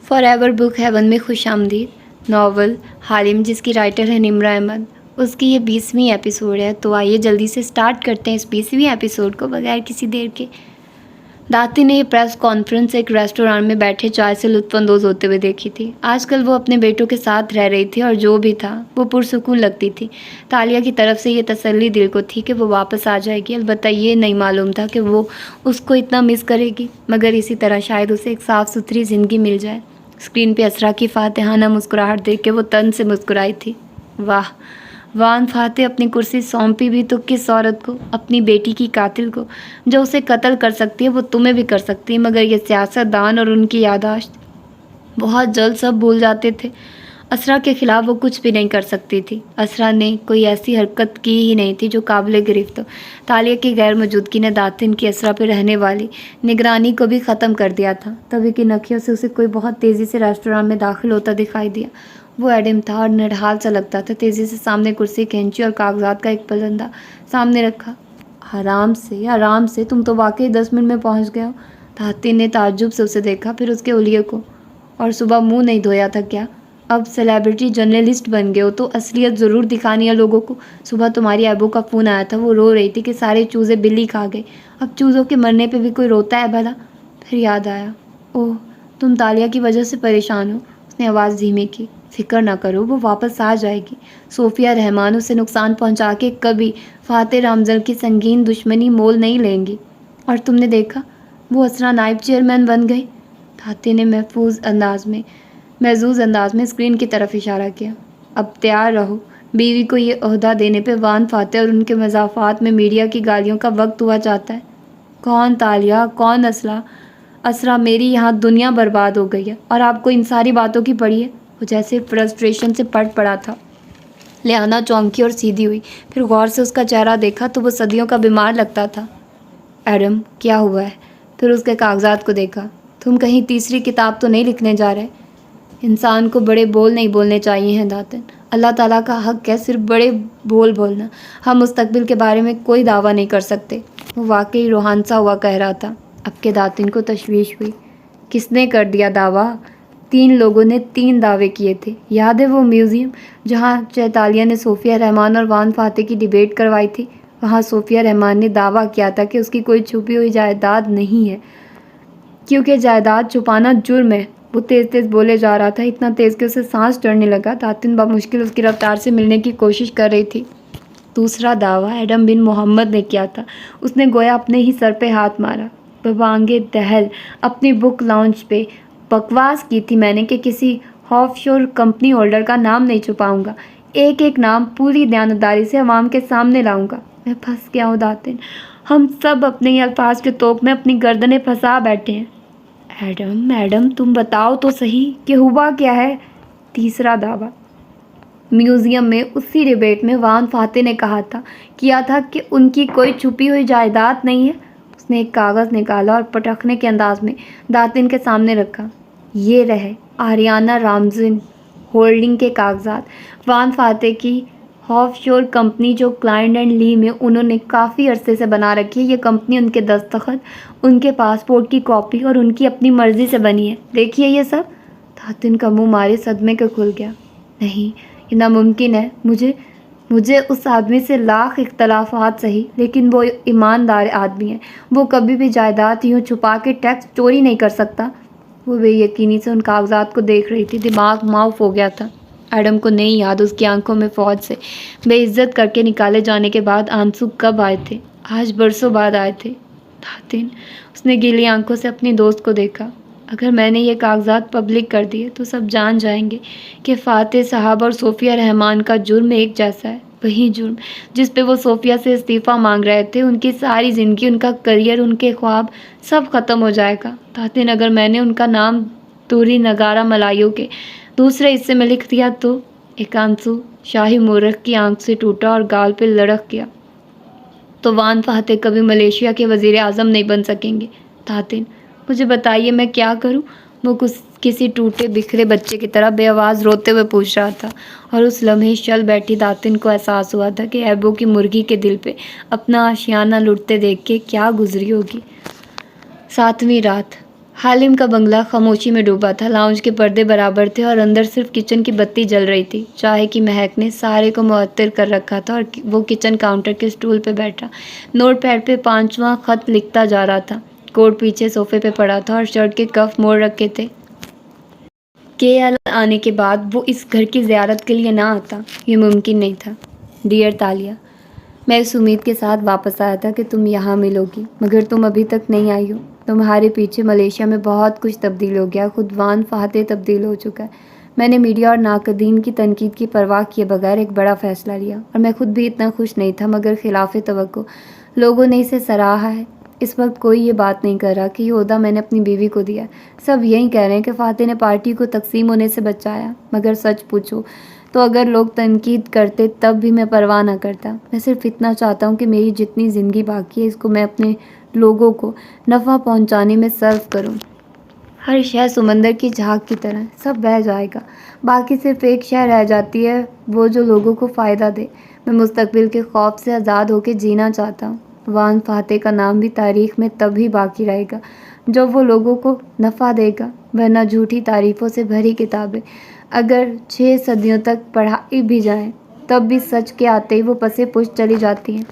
For ever book heaven میں خوش آمدید ناول حالم، جس کی رائٹر ہے نمرہ احمد، اس کی یہ 20ویں ایپیسوڈ ہے۔ تو آئیے جلدی سے سٹارٹ کرتے ہیں اس 20ویں ایپیسوڈ کو بغیر کسی دیر کے۔ داتی نے یہ پریس کانفرنس ایک ریسٹوران میں بیٹھے چائے سے لطف اندوز ہوتے ہوئے دیکھی تھی۔ آج کل وہ اپنے بیٹوں کے ساتھ رہ رہی تھی اور جو بھی تھا وہ پرسکون لگتی تھی۔ تالیہ کی طرف سے یہ تسلی دل کو تھی کہ وہ واپس آ جائے گی، البتہ یہ نہیں معلوم تھا کہ وہ اس کو اتنا مس کرے گی، مگر اسی طرح شاید اسے ایک صاف ستھری زندگی مل جائے۔ اسکرین پہ اسرا کی فاتحانہ مسکراہٹ دیکھ کے وہ تن سے مسکرائی تھی۔ واہ، وان فاتح اپنی کرسی سونپی بھی تو کس عورت کو؟ اپنی بیٹی کی قاتل کو، جو اسے قتل کر سکتی ہے وہ تمہیں بھی کر سکتی ہے، مگر یہ سیاست دان اور ان کی یادداشت بہت جلد سب بھول جاتے تھے۔ اسرا کے خلاف وہ کچھ بھی نہیں کر سکتی تھی۔ اسرا نے کوئی ایسی حرکت کی ہی نہیں تھی جو قابل گرفت ہو۔ تالیہ کی غیر موجودگی نے داتن کی اسرا پہ رہنے والی نگرانی کو بھی ختم کر دیا تھا۔ تبھی کی نکھیوں سے اسے کوئی بہت تیزی سے ریسٹوران میں داخل ہوتا دکھائی دیا۔ وہ ایڈم تھا اور نڈھال سا لگتا تھا۔ تیزی سے سامنے کرسی کھینچی اور کاغذات کا ایک پلندہ سامنے رکھا۔ آرام سے، تم تو واقعی 10 منٹ میں پہنچ گئے ہو۔ داتن نے تعجب سے اسے دیکھا، پھر اس کے اولیے کو۔ اور صبح منہ نہیں دھویا تھا کیا؟ اب سیلیبریٹی جرنلسٹ بن گئے ہو تو اصلیت ضرور دکھانی ہے لوگوں کو۔ صبح تمہاری ابو کا فون آیا تھا، وہ رو رہی تھی کہ سارے چوزے بلی کھا گئے۔ اب چوزوں کے مرنے پہ بھی کوئی روتا ہے بھلا؟ پھر یاد آیا، اوہ تم تالیہ کی وجہ سے پریشان ہو۔ اس نے آواز دھیمی کی۔ فکر نہ کرو، وہ واپس آ جائے گی۔ صوفیہ رحمان اسے نقصان پہنچا کے کبھی فاتح رامزل کی سنگین دشمنی مول نہیں لیں گی۔ اور تم نے دیکھا، وہ اسرا نائب چیئرمین بن گئی۔ دھاتی نے محظوظ انداز میں اسکرین کی طرف اشارہ کیا۔ اب تیار رہو، بیوی کو یہ عہدہ دینے پہ وان فاتح اور ان کے مضافات میں میڈیا کی گالیوں کا وقت ہوا چاہتا ہے۔ کون تالیہ، کون اسرا؟ میری یہاں دنیا برباد ہو گئی ہے اور آپ کو ان ساری باتوں کی پڑی ہے؟ وہ جیسے فرسٹریشن سے پٹ پڑا تھا۔ لیانا چونکی اور سیدھی ہوئی، پھر غور سے اس کا چہرہ دیکھا تو وہ صدیوں کا بیمار لگتا تھا۔ ایڈم، کیا ہوا ہے؟ پھر اس کے کاغذات کو دیکھا۔ تم کہیں تیسری کتاب تو نہیں لکھنے جا رہے؟ انسان کو بڑے بول نہیں بولنے چاہیے ہیں داتن۔ اللہ تعالیٰ کا حق ہے صرف بڑے بول بولنا۔ ہم مستقبل کے بارے میں کوئی دعویٰ نہیں کر سکتے۔ وہ واقعی روحانسا ہوا کہہ رہا تھا۔ اب کے داتن کو تشویش ہوئی۔ کس نے کر دیا دعویٰ؟ 3 لوگوں نے 3 دعوے کیے تھے۔ یاد ہے وہ میوزیم جہاں چیتالیہ نے صوفیہ رحمان اور وان فاتح کی ڈیبیٹ کروائی تھی؟ وہاں صوفیہ رحمان نے دعویٰ کیا تھا کہ اس کی کوئی چھپی ہوئی جائیداد نہیں ہے، کیونکہ جائیداد چھپانا جرم ہے۔ وہ تیز بولے جا رہا تھا، اتنا تیز کہ اسے سانس چڑھنے لگا۔ داتن بمشکل اس کی رفتار سے ملنے کی کوشش کر رہی تھی۔ دوسرا دعویٰ ایڈم بن محمد نے کیا تھا۔ اس نے گویا اپنے ہی سر پہ ہاتھ مارا۔ ببانگ دہل اپنی بک لاؤنج پہ بکواس کی تھی میں نے کہ کسی آف شور کمپنی ہولڈر کا نام نہیں چھپاؤں گا، ایک نام پوری دیانتداری سے عوام کے سامنے لاؤں گا۔ میں پھنس گیا ہوں داتن، ہم سب اپنے ہی الفاظ کے توپ میں اپنی گردنیں پھنسا بیٹھے ہیں۔ ایڈم تم بتاؤ تو صحیح کہ ہوا کیا ہے؟ تیسرا دعویٰ میوزیم میں اسی ڈیبیٹ میں وان فاتح نے کیا تھا کہ ان کی کوئی چھپی ہوئی جائیداد نہیں ہے۔ اس نے ایک کاغذ نکالا اور پٹخنے کے انداز میں داتن کے سامنے رکھا۔ یہ رہے آریانہ رامزن ہولڈنگ کے کاغذات۔ وان فاتح کی آف شور کمپنی جو کلائنٹ اینڈ لی میں انہوں نے کافی عرصے سے بنا رکھی ہے، یہ کمپنی ان کے دستخط، ان کے پاسپورٹ کی کاپی اور ان کی اپنی مرضی سے بنی ہے۔ دیکھیے یہ سب۔ داتن کا منہ مارے صدمے کے کھل گیا۔ نہیں، یہ ناممکن ہے۔ مجھے اس آدمی سے لاکھ اختلافات سہی، لیکن وہ ایماندار آدمی ہے۔ وہ کبھی بھی جائیداد یوں چھپا کے ٹیکس چوری نہیں کر سکتا۔ وہ بے یقینی سے ان کاغذات کو دیکھ رہی تھی۔ دماغ معاف ہو گیا تھا۔ ایڈم کو نہیں یاد اس کی آنکھوں میں فوج سے بے عزت کر کے نکالے جانے کے بعد آنسو کب آئے تھے۔ آج برسوں بعد آئے تھے۔ داتن، اس نے گیلی آنکھوں سے اپنی دوست کو دیکھا۔ اگر میں نے یہ کاغذات پبلک کر دیے تو سب جان جائیں گے کہ فاتح صاحب اور صوفیہ رحمان کا جرم ایک جیسا ہے۔ وہی جرم جس پہ وہ صوفیہ سے استعفیٰ مانگ رہے تھے۔ ان کی ساری زندگی، ان کا کریئر، ان کے خواب سب ختم ہو جائے گا۔ داتن، اگر میں نے ان کا نام توری نگارا ملائیوں کے دوسرے حصے میں لکھ دیا تو… ایک آنسو شاہی مورخ کی آنکھ سے ٹوٹا اور گال پہ لڑک گیا۔ تو وان فاتح کبھی ملیشیا کے وزیر اعظم نہیں بن سکیں گے۔ داتن، مجھے بتائیے میں کیا کروں؟ وہ کسی ٹوٹے بکھرے بچے کی طرح بے آواز روتے ہوئے پوچھ رہا تھا، اور اس لمحے چل بیٹھی داتن کو احساس ہوا تھا کہ ایبو کی مرغی کے دل پہ اپنا آشیانہ لٹتے دیکھ کے کیا گزری ہوگی۔ 7ویں رات حالم کا بنگلہ خاموشی میں ڈوبا تھا۔ لاؤنج کے پردے برابر تھے اور اندر صرف کچن کی بتی جل رہی تھی۔ چائے کی مہک نے سارے کو معطر کر رکھا تھا اور وہ کچن کاؤنٹر کے اسٹول پہ بیٹھا نوٹ پیڈ پہ 5واں خط لکھتا جا رہا تھا۔ کوٹ پیچھے صوفے پہ پڑا تھا اور شرٹ کے کف موڑ رکھے تھے۔ KL آنے کے بعد وہ اس گھر کی زیارت کے لیے نہ آتا، یہ ممکن نہیں تھا۔ ڈیئر تالیہ، میں اس امید کے ساتھ واپس آیا تھا کہ تم یہاں ملو گی، مگر تم ابھی تک نہیں آئی ہو۔ تمہارے پیچھے ملیشیا میں بہت کچھ تبدیل ہو گیا، خود وان فاتح تبدیل ہو چکا ہے۔ میں نے میڈیا اور ناقدین کی تنقید کی پرواہ کیے بغیر ایک بڑا فیصلہ لیا، اور میں خود بھی اتنا خوش نہیں تھا، مگر خلاف توقع لوگوں نے اسے سراہا ہے۔ اس وقت کوئی یہ بات نہیں کر رہا کہ یہ عہدہ میں نے اپنی بیوی کو دیا ہے۔ سب یہی کہہ رہے ہیں کہ فاتح نے پارٹی کو تقسیم ہونے سے بچایا، مگر سچ پوچھو تو اگر لوگ تنقید کرتے تب بھی میں پرواہ نہ کرتا۔ میں صرف اتنا چاہتا ہوں کہ میری جتنی زندگی باقی ہے اس کو میں اپنے لوگوں کو نفع پہنچانے میں صرف کروں۔ ہر شے سمندر کی جھاگ کی طرح سب بہہ جائے گا، باقی صرف ایک شے رہ جاتی ہے، وہ جو لوگوں کو فائدہ دے۔ میں مستقبل کے خوف سے آزاد ہو کے جینا چاہتا ہوں۔ وان فاتح کا نام بھی تاریخ میں تب ہی باقی رہے گا جب وہ لوگوں کو نفع دے گا، ورنہ جھوٹی تعریفوں سے بھری کتابیں اگر 6 صدیوں تک پڑھائی بھی جائیں تب بھی سچ کے آتے ہی وہ پسے پشت چلی جاتی ہیں۔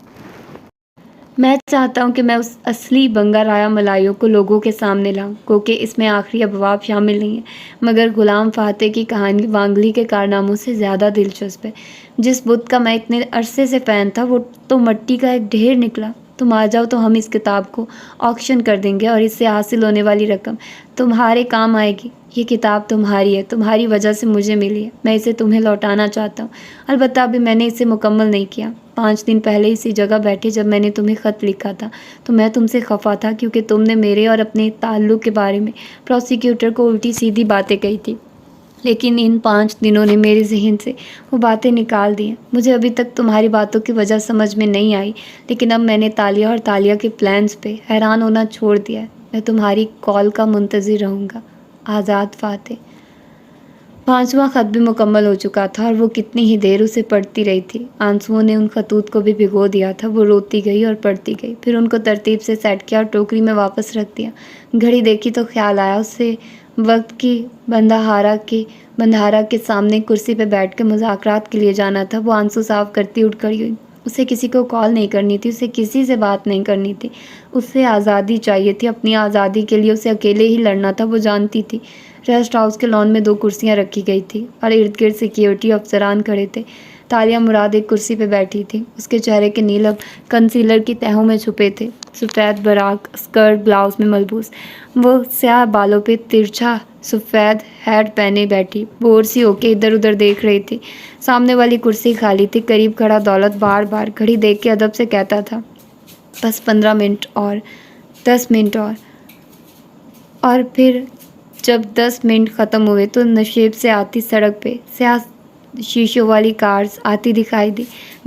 میں چاہتا ہوں کہ میں اس اصلی بنگا رایا ملائیوں کو لوگوں کے سامنے لاؤں، کیونکہ اس میں آخری ابواب شامل نہیں ہیں، مگر غلام فاتح کی کہانی وانگلی کے کارناموں سے زیادہ دلچسپ ہے۔ جس بت کا میں اتنے عرصے سے فین تھا وہ تو مٹی کا ایک ڈھیر نکلا۔ تم آ جاؤ تو ہم اس کتاب کو آکشن کر دیں گے اور اس سے حاصل ہونے والی رقم تمہارے کام آئے گی۔ یہ کتاب تمہاری ہے، تمہاری وجہ سے مجھے ملی ہے، میں اسے تمہیں لوٹانا چاہتا ہوں۔ البتہ ابھی میں نے اسے مکمل نہیں کیا۔ 5 دن پہلے اسی جگہ بیٹھے جب میں نے تمہیں خط لکھا تھا تو میں تم سے خفا تھا کیونکہ تم نے میرے اور اپنے تعلق کے بارے میں پروسیکیوٹر کو الٹی سیدھی باتیں کہی تھی، لیکن ان 5 دنوں نے میرے ذہن سے وہ باتیں نکال دی ہیں۔ مجھے ابھی تک تمہاری باتوں کی وجہ سمجھ میں نہیں آئی، لیکن اب میں نے تالیہ اور تالیہ کے پلانز پہ حیران ہونا چھوڑ دیا ہے۔ میں تمہاری کال کا منتظر رہوں گا۔ آزاد فاتح۔ 5واں خط بھی مکمل ہو چکا تھا اور وہ کتنی ہی دیر اسے پڑھتی رہی تھی۔ آنسوؤں نے ان خطوط کو بھی بھگو دیا تھا۔ وہ روتی گئی اور پڑھتی گئی، پھر ان کو ترتیب سے سیٹ کیا اور ٹوکری میں واپس رکھ دیا۔ گھڑی دیکھی تو خیال آیا اسے وقت کی بندھارا کے سامنے کرسی پہ بیٹھ کے مذاکرات کے لیے جانا تھا۔ وہ آنسو صاف کرتی اٹھ کھڑی ہوئی۔ اسے کسی کو کال نہیں کرنی تھی، اسے کسی سے بات نہیں کرنی تھی۔ اسے آزادی چاہیے تھی، اپنی آزادی کے لیے اسے اکیلے ہی لڑنا تھا۔ وہ جانتی تھی ریسٹ ہاؤس کے لان میں 2 کرسیاں رکھی گئی تھی اور ارد گرد سیکیورٹی افسران کھڑے تھے۔ تالیہ مراد ایک کرسی پہ بیٹھی تھی، اس کے چہرے کے نیل اب کنسیلر کی تہوں میں چھپے تھے۔ سفید براق اسکرٹ بلاؤز میں ملبوس، وہ سیاہ بالوں پہ ترچھا سفید ہیٹ پہنے بیٹھی بور سی ہو کے ادھر ادھر دیکھ رہی تھی۔ سامنے والی کرسی خالی تھی۔ قریب کھڑا دولت بار بار گھڑی دیکھ کے ادب سے کہتا تھا، بس 15 منٹ اور 10 منٹ اور پھر جب 10 منٹ ختم ہوئے تو نشیب سے آتی سڑک پہ سیاہ شیشوں والی کارز آتی دکھائی دی۔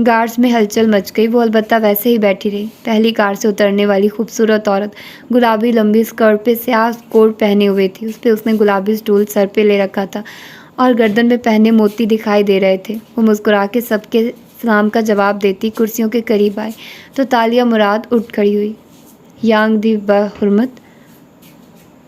گارڈز میں ہلچل مچ گئی۔ وہ البتہ ویسے ہی بیٹھی رہی۔ پہلی کار سے اترنے والی خوبصورت عورت گلابی لمبی اسکرٹ پہ سیاہ کوٹ پہنے ہوئے تھی۔ اس پہ اس نے گلابی اسٹول سر پہ لے رکھا تھا اور گردن میں پہنے موتی دکھائی دے رہے تھے۔ وہ مسکرا کے سب کے سلام کا جواب دیتی کرسیوں کے قریب آئی تو تالیہ مراد اٹھ کھڑی ہوئی۔ یانگ دی بحرمت،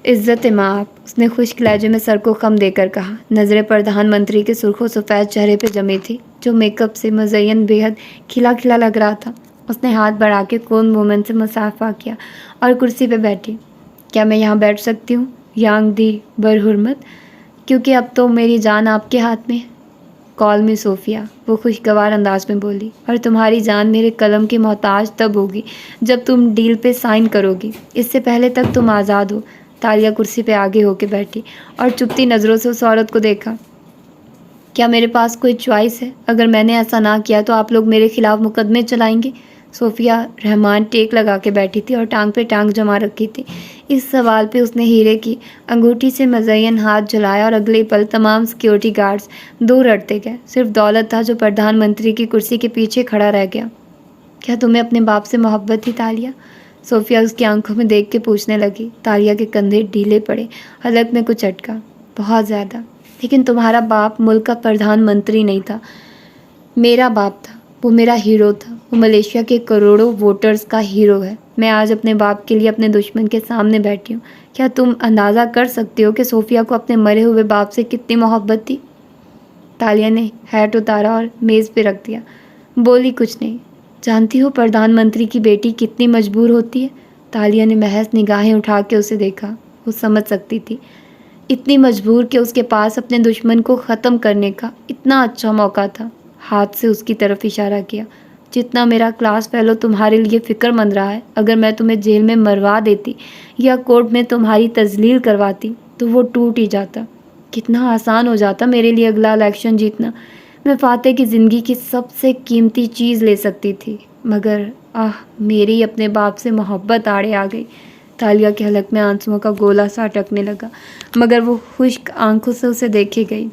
عزت مآب، اس نے خشک لہجے میں سر کو خم دے کر کہا۔ نظریں پردھان منتری کے سرخ و سفید چہرے پہ جمی تھی جو میک اپ سے مزین بے حد کھلا کھلا لگ رہا تھا۔ اس نے ہاتھ بڑھا کے کون مومن سے مصافحہ کیا اور کرسی پہ بیٹھی۔ کیا میں یہاں بیٹھ سکتی ہوں یانگ دی برحرمت، کیونکہ اب تو میری جان آپ کے ہاتھ میں ہے۔ کال می صوفیہ، وہ خوشگوار انداز میں بولی، اور تمہاری جان میرے قلم کی محتاج تب ہوگی جب تم ڈیل پہ سائن کرو گی، اس سے پہلے تک تم آزاد ہو۔ تالیہ کرسی پہ آگے ہو کے بیٹھی اور چپتی نظروں سے اس عورت کو دیکھا۔ کیا میرے پاس کوئی چوائس ہے؟ اگر میں نے ایسا نہ کیا تو آپ لوگ میرے خلاف مقدمے چلائیں گے؟ صوفیہ رحمان ٹیک لگا کے بیٹھی تھی اور ٹانگ پہ ٹانگ جما رکھی تھی۔ اس سوال پہ اس نے ہیرے کی انگوٹھی سے مزین ہاتھ جلایا اور اگلے پل تمام سیکیورٹی گارڈز دور ہٹتے گئے۔ صرف دولت تھا جو پردھان منتری کی کرسی کے پیچھے کھڑا رہ گیا۔ کیا تمہیں اپنے باپ سے محبت تھی تالیہ؟ صوفیہ اس کی آنکھوں میں دیکھ کے پوچھنے لگی۔ تالیہ کے کندھے ڈھیلے پڑے، حلق میں کچھ اٹکا۔ بہت زیادہ، لیکن تمہارا باپ ملک کا پردھان منتری نہیں تھا، میرا باپ تھا۔ وہ میرا ہیرو تھا، وہ ملیشیا کے کروڑوں ووٹرز کا ہیرو ہے۔ میں آج اپنے باپ کے لیے اپنے دشمن کے سامنے بیٹھی ہوں۔ کیا تم اندازہ کر سکتے ہو کہ صوفیہ کو اپنے مرے ہوئے باپ سے کتنی محبت تھی؟ تالیہ نے ہیٹ اتارا اور میز پہ رکھ دیا۔ بولی کچھ نہیں۔ جانتی ہو پردھان منتری کی بیٹی کتنی مجبور ہوتی ہے؟ تالیہ نے محض نگاہیں اٹھا کے اسے دیکھا۔ وہ سمجھ سکتی تھی، اتنی مجبور کہ اس کے پاس اپنے دشمن کو ختم کرنے کا اتنا اچھا موقع تھا۔ ہاتھ سے اس کی طرف اشارہ کیا۔ جتنا میرا کلاس فیلو تمہارے لیے فکر مند رہا ہے، اگر میں تمہیں جیل میں مروا دیتی یا کورٹ میں تمہاری تذلیل کرواتی تو وہ ٹوٹ ہی جاتا۔ کتنا آسان ہو جاتا میرے لیے اگلا الیکشن جیتنا۔ میں فاتح کی زندگی کی سب سے قیمتی چیز لے سکتی تھی، مگر میری اپنے باپ سے محبت آڑے آ گئی۔ تالیہ کے حلق میں آنسوؤں کا گولا سا اٹکنے لگا، مگر وہ خشک آنکھوں سے اسے دیکھے گئی۔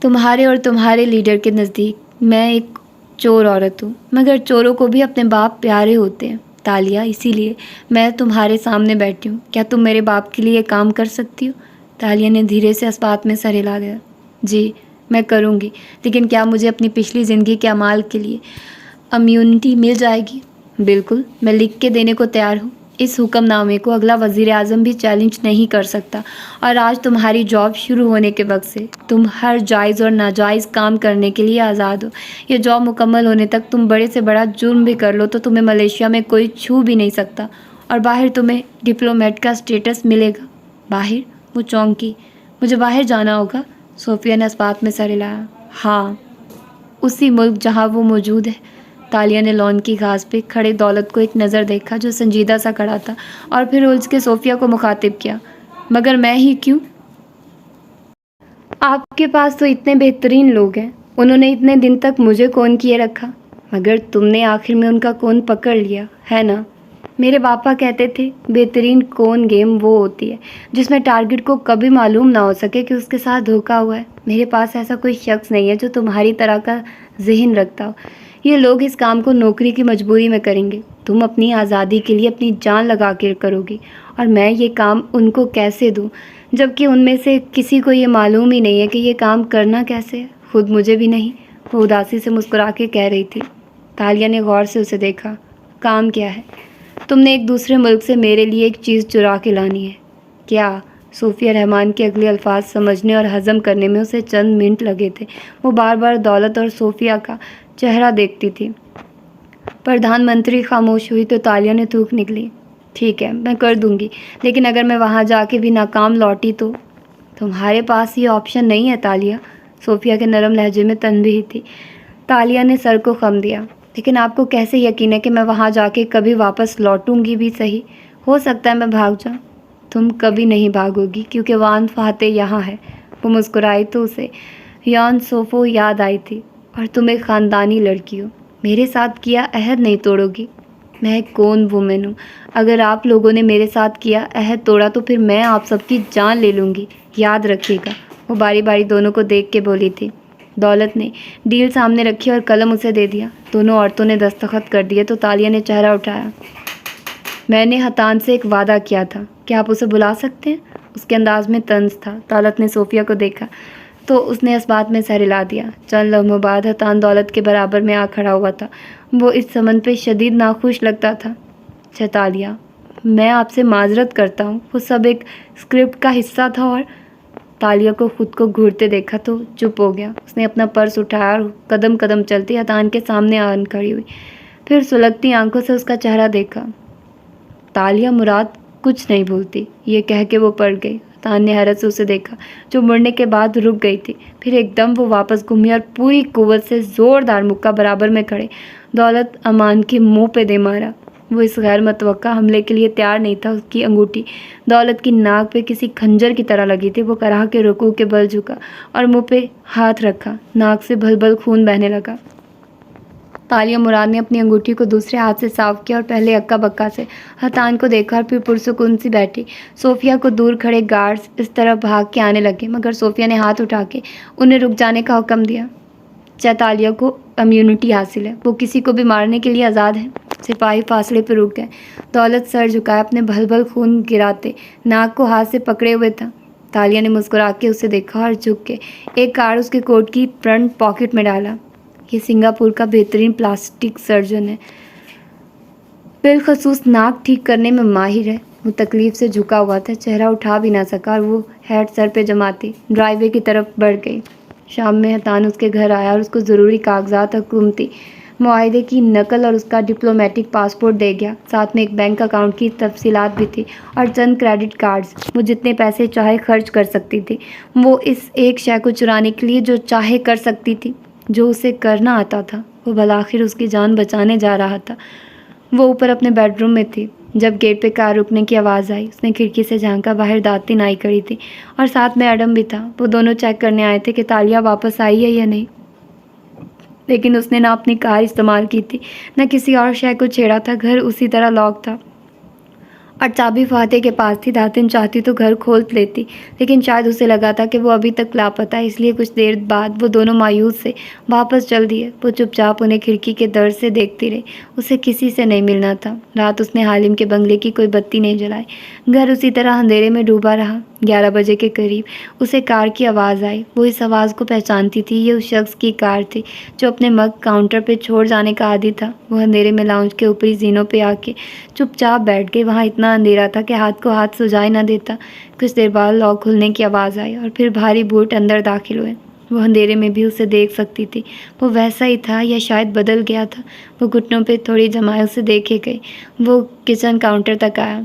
تمہارے اور تمہارے لیڈر کے نزدیک میں ایک چور عورت ہوں، مگر چوروں کو بھی اپنے باپ پیارے ہوتے ہیں تالیہ، اسی لیے میں تمہارے سامنے بیٹھی ہوں۔ کیا تم میرے باپ کے لیے کام کر سکتی ہو؟ تالیہ نے دھیرے سے اس بات میں سر ہلا دیا۔ جی میں کروں گی، لیکن کیا مجھے اپنی پچھلی زندگی کے اعمال کے لیے امیونٹی مل جائے گی؟ بالکل، میں لکھ کے دینے کو تیار ہوں۔ اس حکم نامے کو اگلا وزیر اعظم بھی چیلنج نہیں کر سکتا، اور آج تمہاری جاب شروع ہونے کے وقت سے تم ہر جائز اور ناجائز کام کرنے کے لیے آزاد ہو۔ یہ جاب مکمل ہونے تک تم بڑے سے بڑا جرم بھی کر لو تو تمہیں ملیشیا میں کوئی چھو بھی نہیں سکتا، اور باہر تمہیں ڈپلومیٹ کا اسٹیٹس ملے گا۔ باہر؟ وہ چونکی۔ مجھے باہر جانا ہوگا؟ صوفیہ نے اس بات میں سر ہلایا۔ ہاں، اسی ملک جہاں وہ موجود ہے۔ تالیہ نے لان کی گھاس پہ کھڑے دولت کو ایک نظر دیکھا جو سنجیدہ سا کھڑا تھا، اور پھر الجھ کے صوفیہ کو مخاطب کیا۔ مگر میں ہی کیوں؟ آپ کے پاس تو اتنے بہترین لوگ ہیں، انہوں نے اتنے دن تک مجھے کون کیے رکھا، مگر تم نے آخر میں ان کا کون پکڑ لیا ہے نا؟ میرے باپا کہتے تھے بہترین کون گیم وہ ہوتی ہے جس میں ٹارگٹ کو کبھی معلوم نہ ہو سکے کہ اس کے ساتھ دھوکا ہوا ہے۔ میرے پاس ایسا کوئی شخص نہیں ہے جو تمہاری طرح کا ذہن رکھتا ہو۔ یہ لوگ اس کام کو نوکری کی مجبوری میں کریں گے، تم اپنی آزادی کے لیے اپنی جان لگا کے کرو گی، اور میں یہ کام ان کو کیسے دوں جبکہ ان میں سے کسی کو یہ معلوم ہی نہیں ہے کہ یہ کام کرنا کیسے ہے، خود مجھے بھی نہیں۔ وہ اداسی سے مسکرا کے کہہ رہی تھی۔ تالیہ نے غور سے اسے دیکھا۔ کام کیا ہے؟ تم نے ایک دوسرے ملک سے میرے لیے ایک چیز چرا کے لانی ہے۔ کیا؟ صوفیہ رحمان کے اگلے الفاظ سمجھنے اور ہضم کرنے میں اسے چند منٹ لگے تھے۔ وہ بار بار دولت اور صوفیہ کا چہرہ دیکھتی تھی۔ پردھان منتری خاموش ہوئی تو تالیہ نے تھوک نکلی۔ ٹھیک ہے، میں کر دوں گی، لیکن اگر میں وہاں جا کے بھی ناکام لوٹی تو؟ تمہارے پاس یہ آپشن نہیں ہے تالیہ، صوفیہ کے نرم لہجے میں تنبیہ تھی۔ تالیہ نے سر کو خم دیا۔ لیکن آپ کو کیسے یقین ہے کہ میں وہاں جا کے کبھی واپس لوٹوں گی بھی صحیح؟ ہو سکتا ہے میں بھاگ جاؤں۔ تم کبھی نہیں بھاگو گی کیونکہ وان فاتح یہاں ہے۔ وہ مسکرائی تو اسے یان سوفو یاد آئی تھی۔ اور تم ایک خاندانی لڑکی ہو، میرے ساتھ کیا عہد نہیں توڑو گی؟ میں ایک کون وومن ہوں، اگر آپ لوگوں نے میرے ساتھ کیا عہد توڑا تو پھر میں آپ سب کی جان لے لوں گی، یاد رکھیے گا۔ وہ باری باری دونوں کو دیکھ کے بولی تھی۔ دولت نے ڈیل سامنے رکھی اور قلم اسے دے دیا۔ دونوں عورتوں نے دستخط کر دیے تو تالیہ نے چہرہ اٹھایا۔ میں نے حتان سے ایک وعدہ کیا تھا، کیا آپ اسے بلا سکتے ہیں؟ اس کے انداز میں طنز تھا۔ دولت نے صوفیہ کو دیکھا تو اس نے اس بات میں سر ہلا دیا۔ چند لمحوں بعد حتان دولت کے برابر میں آ کھڑا ہوا تھا۔ وہ اس سمن پہ شدید ناخوش لگتا تھا۔ تالیہ، میں آپ سے معذرت کرتا ہوں، وہ سب ایک اسکرپٹ کا حصہ تھا۔ اور تالیہ کو خود کو گھورتے دیکھا تو چپ ہو گیا۔ اس نے اپنا پرس اٹھایا اور قدم قدم چلتی حتان کے سامنے آن کھڑی ہوئی، پھر سلگتی آنکھوں سے اس کا چہرہ دیکھا۔ تالیہ مراد کچھ نہیں بھولتی، یہ کہہ کے وہ پلٹ گئی۔ حتان نے حیرت سے اسے دیکھا جو مڑنے کے بعد رک گئی تھی، پھر ایک دم وہ واپس گھومی اور پوری قوت سے زوردار مکہ برابر میں کھڑے دولت امان کے منہ پہ دے مارا۔ وہ اس غیر متوقع حملے کے لیے تیار نہیں تھا۔ اس کی انگوٹھی دولت کی ناک پہ کسی خنجر کی طرح لگی تھی۔ وہ کراہ کے رکوع کے بل جھکا اور منہ پہ ہاتھ رکھا، ناک سے بھل بھل خون بہنے لگا۔ تالیہ مراد نے اپنی انگوٹھی کو دوسرے ہاتھ سے صاف کیا اور پہلے اکا بکا سے حتان کو دیکھا اور پھر پرسکون سی بیٹھی۔ صوفیہ کو دور کھڑے گارڈز اس طرف بھاگ کے آنے لگے، مگر صوفیہ نے ہاتھ اٹھا کے انہیں رک جانے کا حکم دیا۔ تالیہ کو امیونٹی حاصل ہے، وہ کسی کو بھی مارنے کے لیے آزاد ہے۔ سپاہی فاصلے پہ رک گئے۔ دولت سر جھکائے اپنے بھل بھل خون گراتے ناک کو ہاتھ سے پکڑے ہوئے تھا۔ تالیہ نے مسکرا کے اسے دیکھا اور جھک کے ایک کارڈ اس کے کوٹ کی فرنٹ پاکٹ میں ڈالا۔ یہ سنگاپور کا بہترین پلاسٹک سرجن ہے، بالخصوص ناک ٹھیک کرنے میں ماہر ہے۔ وہ تکلیف سے جھکا ہوا تھا، چہرہ اٹھا بھی نہ سکا اور وہ ہیٹ سر پہ جماتی ڈرائیو وے کی طرف بڑھ گئی۔ شام میں حتان اس کے گھر آیا اور اس کو ضروری کاغذات، حکومتی معاہدے کی نقل اور اس کا ڈپلومیٹک پاسپورٹ دے گیا۔ ساتھ میں ایک بینک اکاؤنٹ کی تفصیلات بھی تھی اور چند کریڈٹ کارڈز۔ وہ جتنے پیسے چاہے خرچ کر سکتی تھی، وہ اس ایک شے کو چرانے کے لیے جو چاہے کر سکتی تھی، جو اسے کرنا آتا تھا۔ وہ بالآخر اس کی جان بچانے جا رہا تھا۔ وہ اوپر اپنے بیڈ روم میں تھی جب گیٹ پہ کار رکنے کی آواز آئی۔ اس نے کھڑکی سے جھانکا، باہر داتی نائی کھڑی تھی اور ساتھ میں ایڈم بھی تھا۔ وہ دونوں چیک کرنے آئے تھے کہ تالیہ واپس آئی ہے یا نہیں، لیکن اس نے نہ اپنی کار استعمال کی تھی نہ کسی اور شے کو چھیڑا تھا۔ گھر اسی طرح لاک تھا اور چابی فاتح کے پاس تھی۔ داتن چاہتی تو گھر کھول لیتی، لیکن شاید اسے لگا تھا کہ وہ ابھی تک لاپتہ ہے، اس لیے کچھ دیر بعد وہ دونوں مایوس سے واپس چل دیے۔ وہ چپ چاپ انہیں کھڑکی کے در سے دیکھتی رہی۔ اسے کسی سے نہیں ملنا تھا۔ رات اس نے حالم کے بنگلے کی کوئی بتی نہیں جلائی۔ گھر اسی طرح اندھیرے میں ڈوبا رہا۔ 11 بجے کے قریب اسے کار کی آواز آئی۔ وہ اس آواز کو پہچانتی تھی، یہ اس شخص کی کار تھی جو اپنے مگ کاؤنٹر پہ چھوڑ جانے کا عادی تھا۔ وہ اندھیرے میں لاؤنج کے اوپری زینوں پہ آ کے چپ چاپ بیٹھ گئی۔ وہاں اتنا اندھیرا تھا کہ ہاتھ کو ہاتھ سجائی نہ دیتا۔ کچھ دیر بعد لاک کھلنے کی آواز آئی اور پھر بھاری بوٹ اندر داخل ہوئے۔ وہ اندھیرے میں بھی اسے دیکھ سکتی تھی۔ وہ ویسا ہی تھا یا شاید بدل گیا تھا۔ وہ گھٹنوں پہ تھوڑی جمائے اسے دیکھے گئی۔ وہ کچن کاؤنٹر تک آیا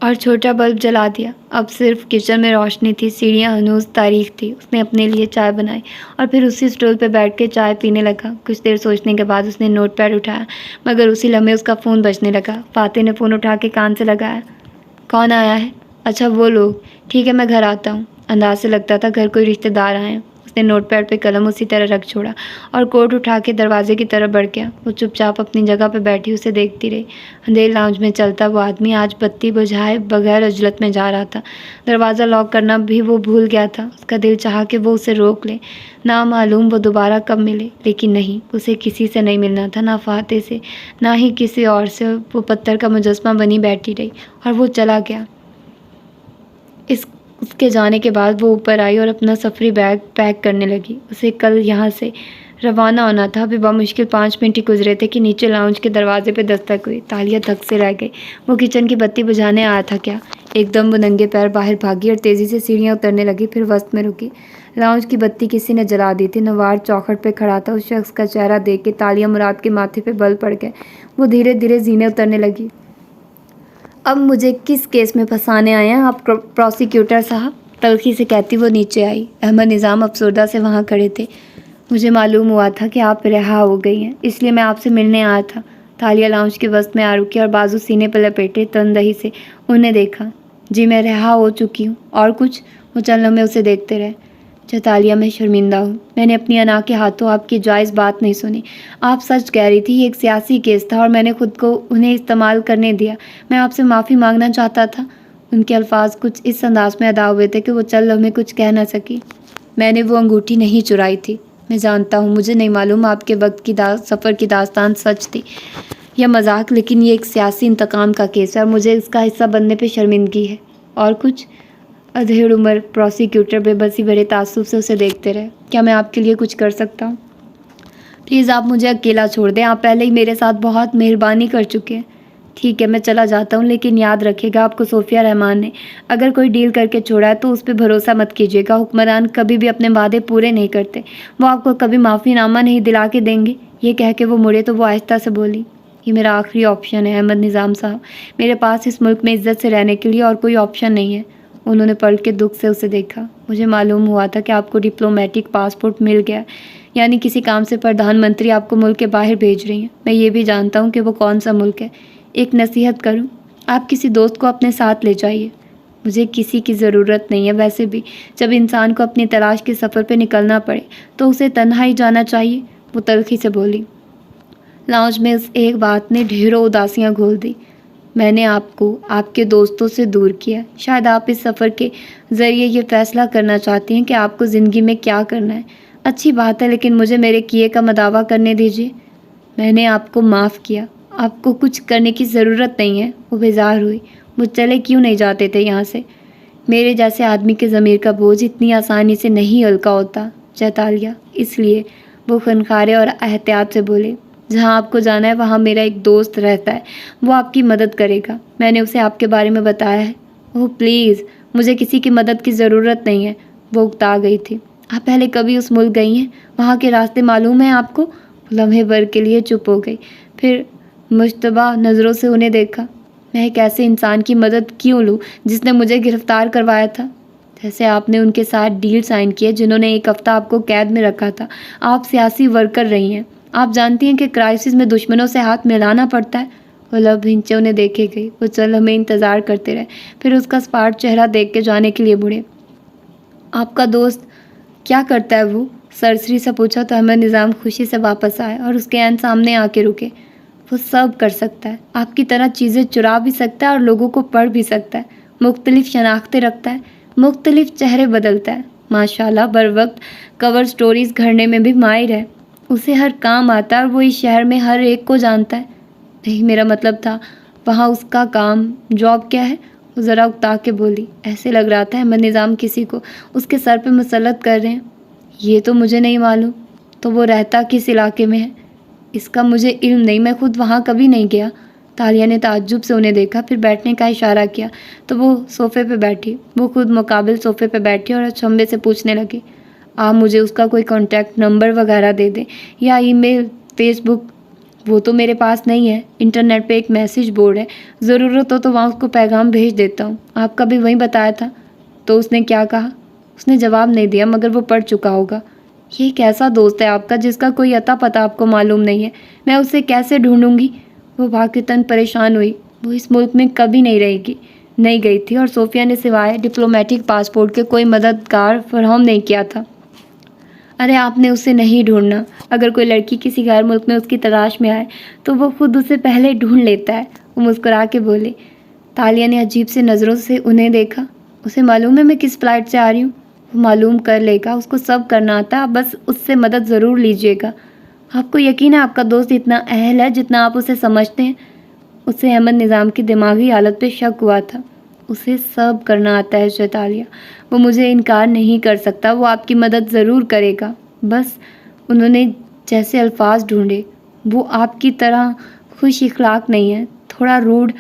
اور چھوٹا بلب جلا دیا۔ اب صرف کچن میں روشنی تھی، سیڑھیاں ہنوز تاریک تھی۔ اس نے اپنے لیے چائے بنائی اور پھر اسی اسٹول پہ بیٹھ کے چائے پینے لگا۔ کچھ دیر سوچنے کے بعد اس نے نوٹ پیڈ اٹھایا، مگر اسی لمحے اس کا فون بجنے لگا۔ فاتح نے فون اٹھا کے کان سے لگایا۔ کون آیا ہے؟ اچھا وہ لوگ، ٹھیک ہے میں گھر آتا ہوں۔ انداز سے لگتا تھا گھر کوئی رشتہ دار آئے ہیں۔ اس نے نوٹ پیڈ پہ قلم اسی طرح رکھ چھوڑا اور کوٹ اٹھا کے دروازے کی طرف بڑھ گیا۔ وہ چپ چاپ اپنی جگہ پہ بیٹھی اسے دیکھتی رہی۔ اندھیرے لاؤنج میں چلتا وہ آدمی آج بتی بجھائے بغیر عجلت میں جا رہا تھا۔ دروازہ لاک کرنا بھی وہ بھول گیا تھا۔ اس کا دل چاہا کہ وہ اسے روک لے، نامعلوم وہ دوبارہ کب ملے، لیکن نہیں، اسے کسی سے نہیں ملنا تھا، نہ فاتح سے نہ ہی کسی اور سے۔ وہ پتھر کا مجسمہ بنی بیٹھی رہی اور وہ چلا گیا۔ اس کے جانے کے بعد وہ اوپر آئی اور اپنا سفری بیگ پیک کرنے لگی۔ اسے کل یہاں سے روانہ ہونا تھا۔ ابھی بمشکل 5 منٹ ہی گزرے تھے کہ نیچے لاؤنج کے دروازے پہ دستک ہوئی۔ تالیہ دھک سے رہ گئی۔ وہ کچن کی بتی بجھانے آیا تھا کیا؟ ایک دم وہ ننگے پیر باہر بھاگی اور تیزی سے سیڑھیاں اترنے لگی، پھر وسط میں رکی۔ لاؤنج کی بتی کسی نے جلا دی تھی۔ نوار چوکھٹ پہ کھڑا تھا۔ اس شخص کا چہرہ دیکھ کے تالیہ مراد کے ماتھے پہ بل پڑ گئے۔ وہ دھیرے دھیرے زینے اترنے لگی۔ اب مجھے کس کیس میں پھنسانے آئے ہیں آپ پروسیکیوٹر صاحب؟ تلخی سے کہتی وہ نیچے آئی۔ احمد نظام افسردہ سے وہاں کھڑے تھے۔ مجھے معلوم ہوا تھا کہ آپ رہا ہو گئی ہیں، اس لیے میں آپ سے ملنے آیا تھا۔ تالیہ لاؤنج کے وسط میں آ رکی اور بازو سینے پہ لپیٹے تندہی سے انہیں دیکھا۔ جی میں رہا ہو چکی ہوں۔ اور کچھ؟ وہ چند لمحے اسے دیکھتے رہے۔ تالیہ میں شرمندہ ہوں، میں نے اپنی انا کے ہاتھوں آپ کی جائز بات نہیں سنی۔ آپ سچ کہہ رہی تھی، یہ ایک سیاسی کیس تھا اور میں نے خود کو انہیں استعمال کرنے دیا۔ میں آپ سے معافی مانگنا چاہتا تھا۔ ان کے الفاظ کچھ اس انداز میں ادا ہوئے تھے کہ وہ چند لمحے کچھ کہہ نہ سکی۔ میں نے وہ انگوٹھی نہیں چرائی تھی۔ میں جانتا ہوں، مجھے نہیں معلوم آپ کے وقت کی سفر کی داستان سچ تھی یا مذاق، لیکن یہ ایک سیاسی انتقام کا کیس ہے اور مجھے اس کا حصہ بننے پہ شرمندگی ہے۔ اور کچھ؟ ادھیڑ عمر پروسیکیوٹر بے بسی بھرے تعصب سے اسے دیکھتے رہے۔ کیا میں آپ کے لیے کچھ کر سکتا ہوں؟ پلیز آپ مجھے اکیلا چھوڑ دیں، آپ پہلے ہی میرے ساتھ بہت مہربانی کر چکے ہیں۔ ٹھیک ہے میں چلا جاتا ہوں، لیکن یاد رکھے گا آپ کو صوفیہ رحمان نے اگر کوئی ڈیل کر کے چھوڑا ہے تو اس پہ بھروسہ مت کیجیے گا۔ حکمران کبھی بھی اپنے وعدے پورے نہیں کرتے، وہ آپ کو کبھی معافی نامہ نہیں دلا کے دیں گے۔ یہ کہہ کے وہ مڑے تو وہ آہستہ سے بولی، یہ میرا آخری آپشن ہے احمد نظام صاحب، میرے پاس اس ملک میں عزت سے رہنے کے لیے اور کوئی آپشن نہیں ہے۔ انہوں نے پلٹ کے دکھ سے اسے دیکھا۔ مجھے معلوم ہوا تھا کہ آپ کو ڈپلومیٹک پاسپورٹ مل گیا، یعنی کسی کام سے پردھان منتری آپ کو ملک کے باہر بھیج رہی ہیں۔ میں یہ بھی جانتا ہوں کہ وہ کون سا ملک ہے۔ ایک نصیحت کروں، آپ کسی دوست کو اپنے ساتھ لے جائیے۔ مجھے کسی کی ضرورت نہیں ہے، ویسے بھی جب انسان کو اپنی تلاش کے سفر پہ نکلنا پڑے تو اسے تنہا ہی جانا چاہیے، وہ تلخی سے بولی۔ لاؤنج میں اس ایک بات نے ڈھیروں اداسیاں گھول دی۔ میں نے آپ کو آپ کے دوستوں سے دور کیا، شاید آپ اس سفر کے ذریعے یہ فیصلہ کرنا چاہتی ہیں کہ آپ کو زندگی میں کیا کرنا ہے۔ اچھی بات ہے، لیکن مجھے میرے کیے کا مداوع کرنے دیجیے۔ میں نے آپ کو معاف کیا، آپ کو کچھ کرنے کی ضرورت نہیں ہے۔ وہ بیزار ہوئی۔ وہ چلے کیوں نہیں جاتے تھے یہاں سے؟ میرے جیسے آدمی کے ضمیر کا بوجھ اتنی آسانی سے نہیں ہلکا ہوتا چیتالیہ، اس لیے وہ خنخارے اور احتیاط سے بولے، جہاں آپ کو جانا ہے وہاں میرا ایک دوست رہتا ہے، وہ آپ کی مدد کرے گا۔ میں نے اسے آپ کے بارے میں بتایا ہے۔ اوہ پلیز، مجھے کسی کی مدد کی ضرورت نہیں ہے، وہ اکتا گئی تھی۔ آپ پہلے کبھی اس ملک گئی ہیں؟ وہاں کے راستے معلوم ہیں آپ کو؟ لمحے بھر کے لیے چپ ہو گئی، پھر مشتبہ نظروں سے انہیں دیکھا۔ میں ایک ایسے انسان کی مدد کیوں لوں جس نے مجھے گرفتار کروایا تھا؟ جیسے آپ نے ان کے ساتھ ڈیل سائن کی ہے جنہوں نے ایک ہفتہ آپ کو قید میں رکھا تھا۔ آپ سیاسی ورکر رہی ہیں، آپ جانتی ہیں کہ کرائسس میں دشمنوں سے ہاتھ ملانا پڑتا ہے۔ وہ لب بھنچے انہیں دیکھے گئی، وہ چل ہمیں انتظار کرتے رہے، پھر اس کا اسپاٹ چہرہ دیکھ کے جانے کے لیے مڑے۔ آپ کا دوست کیا کرتا ہے؟ وہ سرسری سے پوچھا تو احمد نظام خوشی سے واپس آئے اور اس کے عین سامنے آ کے رکے۔ وہ سب کر سکتا ہے، آپ کی طرح چیزیں چرا بھی سکتا ہے اور لوگوں کو پڑھ بھی سکتا ہے، مختلف شناختیں رکھتا ہے، مختلف چہرے بدلتا ہے، ماشاءاللہ بر وقت کور سٹوریز گھڑنے میں بھی ماہر ہے، اسے ہر کام آتا ہے اور وہ اس شہر میں ہر ایک کو جانتا ہے۔ نہیں، میرا مطلب تھا وہاں اس کا کام، جاب کیا ہے؟ وہ ذرا اکتا کے بولی۔ ایسے لگ رہا تھا احمد نظام کسی کو اس کے سر پہ مسلط کر رہے ہیں۔ یہ تو مجھے نہیں معلوم۔ تو وہ رہتا کس علاقے میں ہے؟ اس کا مجھے علم نہیں، میں خود وہاں کبھی نہیں گیا۔ تالیہ نے تعجب سے انہیں دیکھا، پھر بیٹھنے کا اشارہ کیا تو وہ صوفے پہ بیٹھی۔ وہ خود مقابل صوفے پہ بیٹھی اور اچنبھے سے پوچھنے لگی، آپ مجھے اس کا کوئی کانٹیکٹ نمبر وغیرہ دے دیں یا ای میل، فیس بک؟ وہ تو میرے پاس نہیں ہے، انٹرنیٹ پہ ایک میسیج بورڈ ہے، ضرورت ہو تو وہاں اس کو پیغام بھیج دیتا ہوں۔ آپ کا بھی وہیں بتایا تھا؟ تو اس نے کیا کہا؟ اس نے جواب نہیں دیا، مگر وہ پڑھ چکا ہوگا۔ یہ ایک ایسا دوست ہے آپ کا جس کا کوئی عطا پتہ آپ کو معلوم نہیں ہے، میں اسے کیسے ڈھونڈوں گی؟ وہ واقعتاً پریشان ہوئی۔ وہ اس ملک میں کبھی نہیں گئی تھی اور صوفیہ نے سوائے ڈپلومیٹک پاسپورٹ کے کوئی مددگار فراہم نہیں کیا تھا۔ ارے آپ نے اسے نہیں ڈھونڈنا، اگر کوئی لڑکی کسی غیر ملک میں اس کی تلاش میں آئے تو وہ خود اسے پہلے ڈھونڈ لیتا ہے، وہ مسکرا کے بولے۔ تالیہ نے عجیب سے نظروں سے انہیں دیکھا۔ اسے معلوم ہے میں کس فلائٹ سے آ رہی ہوں؟ وہ معلوم کر لے گا، اس کو سب کرنا آتا ہے، آپ بس اس سے مدد ضرور لیجیے گا۔ آپ کو یقین ہے آپ کا دوست اتنا اہل ہے جتنا آپ اسے سمجھتے ہیں؟ اسے احمد نظام کی دماغی حالت پہ شک ہوا تھا۔ اسے سب کرنا آتا ہے شیطالیہ، وہ مجھے انکار نہیں کر سکتا، وہ آپ کی مدد ضرور کرے گا۔ بس انہوں نے جیسے الفاظ ڈھونڈے، وہ آپ کی طرح خوش اخلاق نہیں ہے، تھوڑا روڈ،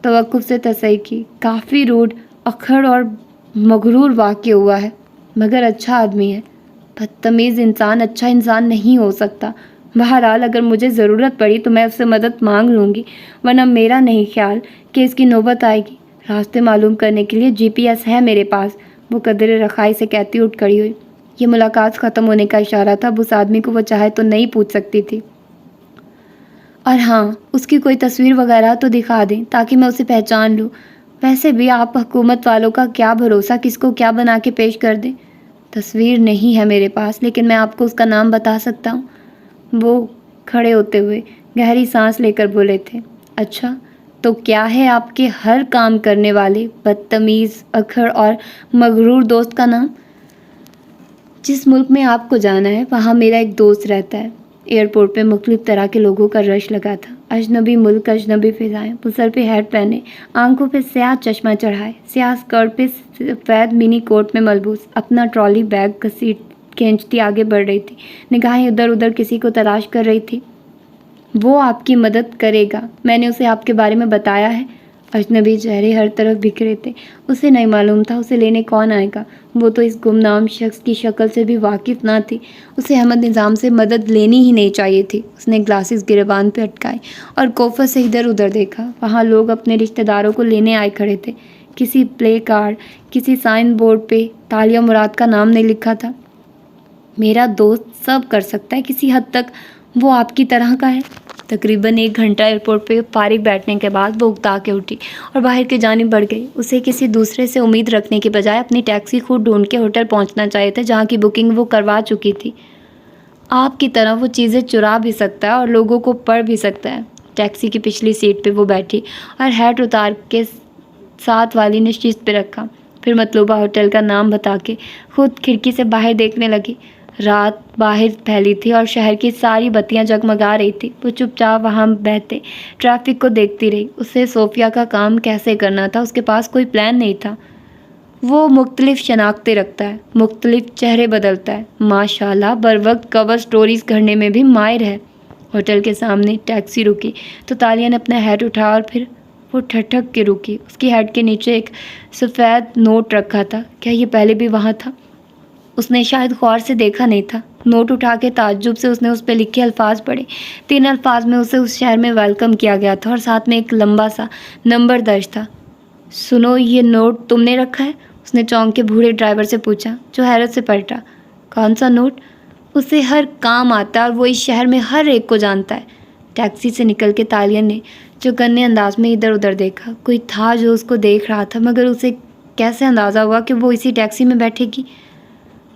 توقف سے تصحیح کی، کافی روڈ، اکھڑ اور مغرور واقع ہوا ہے، مگر اچھا آدمی ہے۔ بدتمیز انسان اچھا انسان نہیں ہو سکتا۔ بہرحال اگر مجھے ضرورت پڑی تو میں اس سے مدد مانگ لوں گی، ورنہ میرا نہیں خیال کہ اس کی نوبت آئے گی۔ راستے معلوم کرنے کے لیے جی پی ایس ہے میرے پاس، وہ قدرے رخائی سے کہتی اٹھ کھڑی ہوئی۔ یہ ملاقات ختم ہونے کا اشارہ تھا، اب اس آدمی کو وہ چاہے تو نہیں پوچھ سکتی تھی۔ اور ہاں، اس کی کوئی تصویر وغیرہ تو دکھا دیں تاکہ میں اسے پہچان لوں۔ ویسے بھی آپ حکومت والوں کا کیا بھروسہ کس کو کیا بنا کے پیش کر دیں۔ تصویر نہیں ہے میرے پاس، لیکن میں آپ کو اس کا نام بتا سکتا ہوں۔ وہ کھڑے ہوتے ہوئے گہری سانس لے کر بولے تھے، اچھا تو کیا ہے آپ کے ہر کام کرنے والے بدتمیز، اکھڑ اور مغرور دوست کا نام؟ جس ملک میں آپ کو جانا ہے وہاں میرا ایک دوست رہتا ہے۔ ایئرپورٹ پہ مختلف طرح کے لوگوں کا رش لگا تھا، اجنبی ملک، اجنبی فضائیں۔ وہ سر پہ ہیٹ پہنے، آنکھوں پہ سیاہ چشمہ چڑھائے، سیاہ اسکرٹ پہ سفید منی کوٹ میں ملبوس، اپنا ٹرالی بیگ گھسیٹ کھینچتی آگے بڑھ رہی تھی، نگاہیں ادھر ادھر کسی کو تلاش کر رہی تھی۔ وہ آپ کی مدد کرے گا، میں نے اسے آپ کے بارے میں بتایا ہے۔ اجنبی چہرے ہر طرف بکھرے تھے، اسے نہیں معلوم تھا اسے لینے کون آئے گا۔ وہ تو اس گمنام شخص کی شکل سے بھی واقف نہ تھی، اسے احمد نظام سے مدد لینی ہی نہیں چاہیے تھی۔ اس نے گلاسز گریبان پہ اٹکائے اور کوفہ سے ادھر ادھر دیکھا، وہاں لوگ اپنے رشتہ داروں کو لینے آئے کھڑے تھے۔ کسی پلے کارڈ، کسی سائن بورڈ پہ تالیہ مراد کا نام نہیں لکھا تھا۔ میرا دوست سب کر سکتا ہے، کسی حد تک وہ آپ کی طرح کا ہے۔ تقریباً 1 گھنٹہ ایئرپورٹ پہ فارغ بیٹھنے کے بعد وہ اکتا کے اٹھی اور باہر کی جانب بڑھ گئی۔ اسے کسی دوسرے سے امید رکھنے کے بجائے اپنی ٹیکسی خود ڈھونڈ کے ہوٹل پہنچنا چاہیے تھا جہاں کی بکنگ وہ کروا چکی تھی۔ آپ کی طرح وہ چیزیں چرا بھی سکتا ہے اور لوگوں کو پڑھ بھی سکتا ہے۔ ٹیکسی کی پچھلی سیٹ پہ وہ بیٹھی اور ہیٹ اتار کے ساتھ والی نشست پہ رکھا، پھر مطلوبہ ہوٹل کا نام بتا کے خود کھڑکی سے باہر دیکھنے لگی۔ رات باہر پھیلی تھی اور شہر کی ساری بتیاں جگمگا رہی تھی۔ وہ چپ چاپ وہاں بہتے ٹریفک کو دیکھتی رہی۔ اسے صوفیہ کا کام کیسے کرنا تھا، اس کے پاس کوئی پلان نہیں تھا۔ وہ مختلف شناختیں رکھتا ہے، مختلف چہرے بدلتا ہے، ماشاءاللہ بر وقت کور سٹوریز گھڑنے میں بھی ماہر ہے، ہوٹل کے سامنے ٹیکسی رکی تو تالیہ نے اپنا ہیڈ اٹھا اور پھر وہ ٹھٹک کے رکی۔ اس کی ہیڈ کے نیچے ایک سفید نوٹ رکھا تھا۔ کیا یہ پہلے بھی وہاں تھا؟ اس نے شاید غور سے دیکھا نہیں تھا۔ نوٹ اٹھا کے تعجب سے اس نے اس پہ لکھے الفاظ پڑھے۔ 3 الفاظ میں اسے اس شہر میں ویلکم کیا گیا تھا اور ساتھ میں ایک لمبا سا نمبر درج تھا۔ سنو، یہ نوٹ تم نے رکھا ہے؟ اس نے چونک کے بوڑھے ڈرائیور سے پوچھا، جو حیرت سے پلٹا۔ کون سا نوٹ؟ اسے ہر کام آتا ہے اور وہ اس شہر میں ہر ایک کو جانتا ہے۔ ٹیکسی سے نکل کے تالیہ نے چوکنے انداز میں ادھر ادھر دیکھا۔ کوئی تھا جو اس کو دیکھ رہا تھا، مگر اسے کیسے اندازہ ہوا کہ وہ اسی ٹیکسی میں بیٹھے گی؟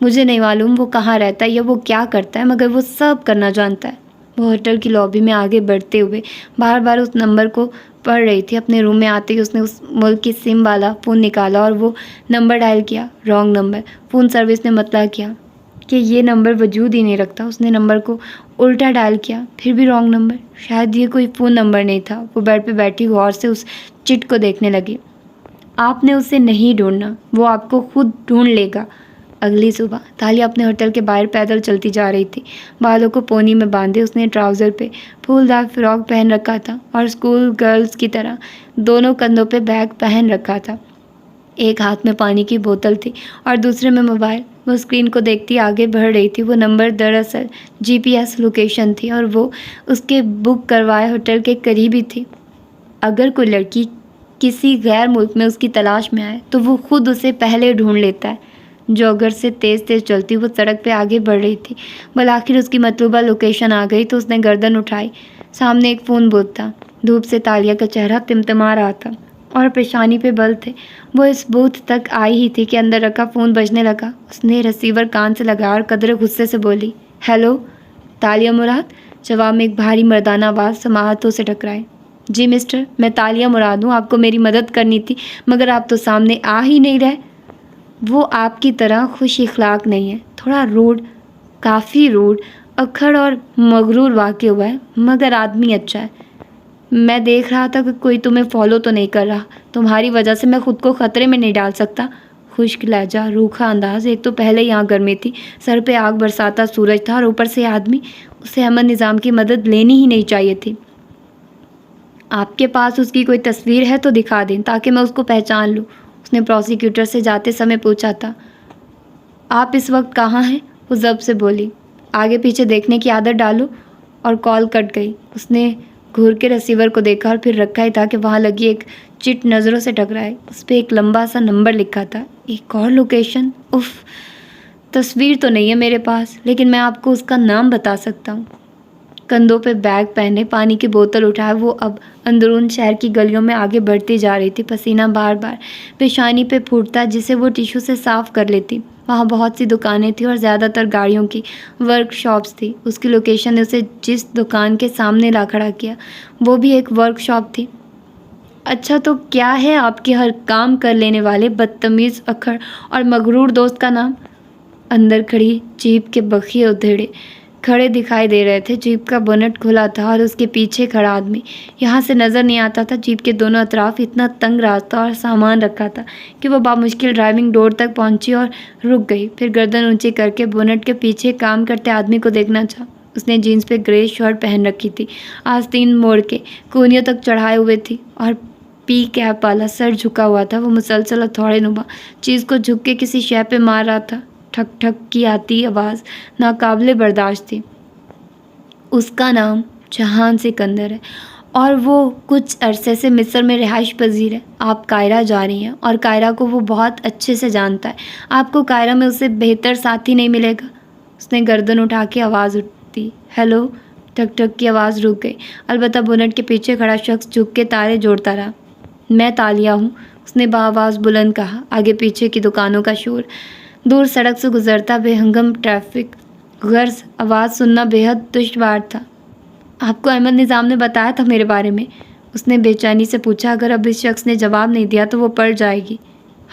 مجھے نہیں معلوم وہ کہاں رہتا ہے یا وہ کیا کرتا ہے، مگر وہ سب کرنا جانتا ہے۔ وہ ہوٹل کی لابی میں آگے بڑھتے ہوئے بار بار اس نمبر کو پڑھ رہی تھی۔ اپنے روم میں آتے ہی اس نے اس ملک کی سم والا فون نکالا اور وہ نمبر ڈائل کیا۔ Wrong number. فون سروس نے مطلع کیا کہ یہ نمبر وجود ہی نہیں رکھتا۔ اس نے نمبر کو الٹا ڈائل کیا، پھر بھی رانگ نمبر۔ شاید یہ کوئی فون نمبر نہیں تھا۔ وہ بیڈ پہ بیٹھی غور سے اس چٹ کو دیکھنے لگی۔ آپ نے اسے نہیں ڈھونڈنا، وہ آپ کو خود ڈھونڈ لے گا۔ اگلی صبح تالیہ اپنے ہوٹل کے باہر پیدل چلتی جا رہی تھی۔ بالوں کو پونی میں باندھے اس نے ٹراؤزر پہ پھولدار فراک پہن رکھا تھا اور اسکول گرلز کی طرح دونوں کندھوں پہ بیگ پہن رکھا تھا۔ ایک ہاتھ میں پانی کی بوتل تھی اور دوسرے میں موبائل۔ وہ اسکرین کو دیکھتی آگے بڑھ رہی تھی۔ وہ نمبر دراصل GPS لوکیشن تھی اور وہ اس کے بک کروائے ہوٹل کے قریب ہی تھی۔ اگر کوئی لڑکی کسی غیر ملک میں اس کی تلاش میں آئے تو وہ خود اسے پہلے ڈھونڈ لیتا ہے۔ جوگر سے تیز تیز چلتی وہ سڑک پہ آگے بڑھ رہی تھی۔ بالآخر اس کی مطلوبہ لوکیشن آ گئی تو اس نے گردن اٹھائی۔ سامنے ایک فون بوتھ تھا۔ دھوپ سے تالیہ کا چہرہ تمتما رہا تھا اور پیشانی پہ بل تھے۔ وہ اس بوتھ تک آئی ہی تھی کہ اندر رکھا فون بجنے لگا۔ اس نے ریسیور کان سے لگایا اور قدرے غصے سے بولی، ہیلو، تالیہ مراد؟ جواب میں ایک بھاری مردانہ آواز سماعتوں سے ٹکرائی۔ جی مسٹر، میں تالیہ مراد ہوں۔ آپ کو میری مدد کرنی تھی مگر آپ تو سامنے آ ہی نہیں رہے۔ وہ آپ کی طرح خوش اخلاق نہیں ہے، تھوڑا روڈ، کافی روڈ، اکھڑ اور مغرور واقع ہوا ہے، مگر آدمی اچھا ہے۔ میں دیکھ رہا تھا کہ کوئی تمہیں فالو تو نہیں کر رہا۔ تمہاری وجہ سے میں خود کو خطرے میں نہیں ڈال سکتا۔ خشک لہجہ، روکھا انداز۔ ایک تو پہلے یہاں گرمی تھی، سر پہ آگ برساتا سورج تھا اور اوپر سے آدمی۔ اسے امن نظام کی مدد لینی ہی نہیں چاہیے تھی۔ آپ کے پاس اس کی کوئی تصویر ہے تو دکھا دیں تاکہ میں اس کو پہچان لوں، اس نے پروسیکیوٹر سے جاتے سمے پوچھا تھا۔ آپ اس وقت کہاں ہیں؟ وہ ضبط سے بولی۔ آگے پیچھے دیکھنے کی عادت ڈالو۔ اور کال کٹ گئی۔ اس نے گھور کے ریسیور کو دیکھا اور پھر رکھا ہی تھا کہ وہاں لگی ایک چٹ نظروں سے ٹکرائے۔ اس پہ ایک لمبا سا نمبر لکھا تھا۔ ایک اور لوکیشن؟ اف، تصویر تو نہیں ہے میرے پاس، لیکن میں آپ کو اس کا نام بتا سکتا ہوں۔ کندھوں پہ بیگ پہنے، پانی کی بوتل اٹھائے وہ اب اندرون شہر کی گلیوں میں آگے بڑھتی جا رہی تھی۔ پسینہ بار بار پیشانی پہ پھوٹتا جسے وہ ٹیشو سے صاف کر لیتی۔ وہاں بہت سی دکانیں تھیں اور زیادہ تر گاڑیوں کی ورک شاپس تھی۔ اس کی لوکیشن نے اسے جس دکان کے سامنے لا کھڑا کیا وہ بھی ایک ورک شاپ تھی۔ اچھا تو کیا ہے آپ کے ہر کام کر لینے والے بدتمیز اکھڑ اور مغرور دوست کا نام؟ اندر کھڑی جیپ کے بخیے ادھیڑے کھڑے دکھائی دے رہے تھے۔ جیپ کا بونٹ کھلا تھا اور اس کے پیچھے کھڑا آدمی یہاں سے نظر نہیں آتا تھا۔ جیپ کے دونوں اطراف اتنا تنگ راستہ اور سامان رکھا تھا کہ وہ بامشکل ڈرائیونگ ڈور تک پہنچی اور رک گئی۔ پھر گردن اونچی کر کے بونٹ کے پیچھے کام کرتے آدمی کو دیکھنا چاہا۔ اس نے جینس پہ گرے شرٹ پہن رکھی تھی، آستین موڑ کے کونیوں تک چڑھائے ہوئے تھی اور پی کیپ والا سر جھکا ہوا تھا۔ وہ مسلسل ہتھوڑے نما چیز کو جھک کے کسی شے پہ مار رہا تھا۔ ٹھک ٹھک کی آتی آواز ناقابل برداشت تھی۔ اس کا نام جہان سکندر ہے اور وہ کچھ عرصے سے مصر میں رہائش پذیر ہے۔ آپ قاہرہ جا رہی ہیں اور قاہرہ کو وہ بہت اچھے سے جانتا ہے۔ آپ کو قاہرہ میں اس سے بہتر ساتھی نہیں ملے گا۔ اس نے گردن اٹھا کے آواز اٹھتی، ہیلو۔ ٹھک ٹھک کی آواز رک گئی، البتہ بونٹ کے پیچھے کھڑا شخص جھک کے تارے جوڑتا رہا۔ میں تالیہ ہوں، اس نے بآواز بلند کہا۔ آگے پیچھے کی دکانوں کا شور، دور سڑک سے گزرتا بے ہنگم ٹریفک، غرض آواز سننا بے حد دشوار تھا۔ آپ کو احمد نظام نے بتایا تھا میرے بارے میں؟ اس نے بے چینی سے پوچھا۔ اگر اب اس شخص نے جواب نہیں دیا تو وہ پڑ جائے گی۔